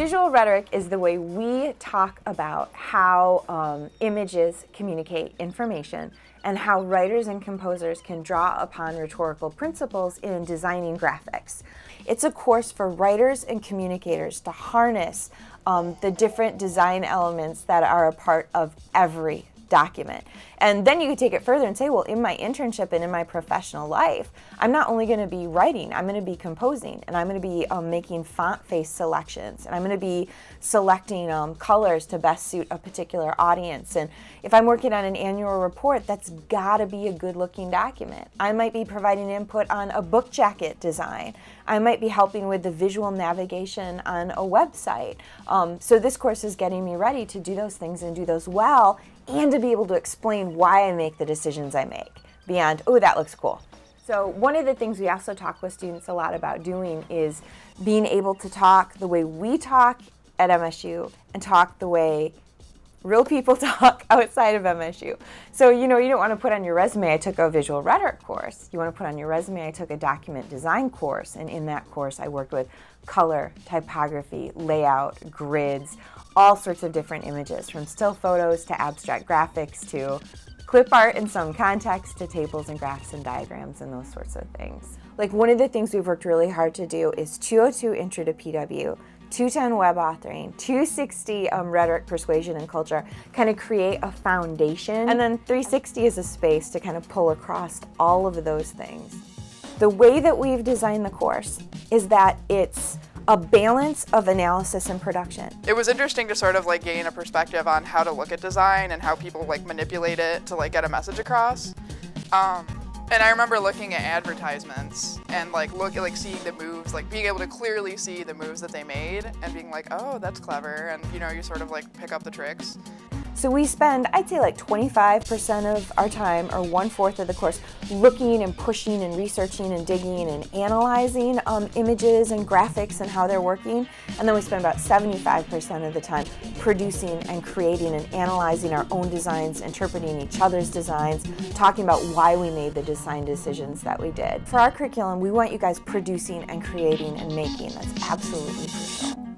Visual rhetoric is the way we talk about how images communicate information and how writers and composers can draw upon rhetorical principles in designing graphics. It's a course for writers and communicators to harness the different design elements that are a part of every document. And then you can take it further and say, well, in my internship and in my professional life, I'm not only going to be writing, I'm going to be composing, and I'm going to be making font face selections, and I'm going to be selecting colors to best suit a particular audience. And if I'm working on an annual report, that's got to be a good looking document. I might be providing input on a book jacket design. I might be helping with the visual navigation on a website. So this course is getting me ready to do those things and do those well, and to be able to explain why I make the decisions I make beyond, oh, that looks cool. So one of the things we also talk with students a lot about doing is being able to talk the way we talk at MSU and talk the way real people talk outside of MSU. So, you know, you don't want to put on your resume, I took a visual rhetoric course. You want to put on your resume, I took a document design course, and in that course I worked with color, typography, layout, grids, all sorts of different images, from still photos to abstract graphics to clip art in some context to tables and graphs and diagrams and those sorts of things. Like, one of the things we've worked really hard to do is 202 Intro to PW, 210 Web Authoring, 260 Rhetoric, Persuasion, and Culture, kind of create a foundation. And then 360 is a space to kind of pull across all of those things. The way that we've designed the course is that it's a balance of analysis and production. It was interesting to sort of like gain a perspective on how to look at design and how people like manipulate it to like get a message across. And I remember looking at advertisements and like seeing the moves, like being able to clearly see the moves that they made and being like, oh, that's clever, and you know, you sort of like pick up the tricks. So we spend, I'd say, like 25% of our time, or 1/4 of the course, looking and pushing and researching and digging and analyzing images and graphics and how they're working. And then we spend about 75% of the time producing and creating and analyzing our own designs, interpreting each other's designs, talking about why we made the design decisions that we did. For our curriculum, we want you guys producing and creating and making. That's absolutely crucial.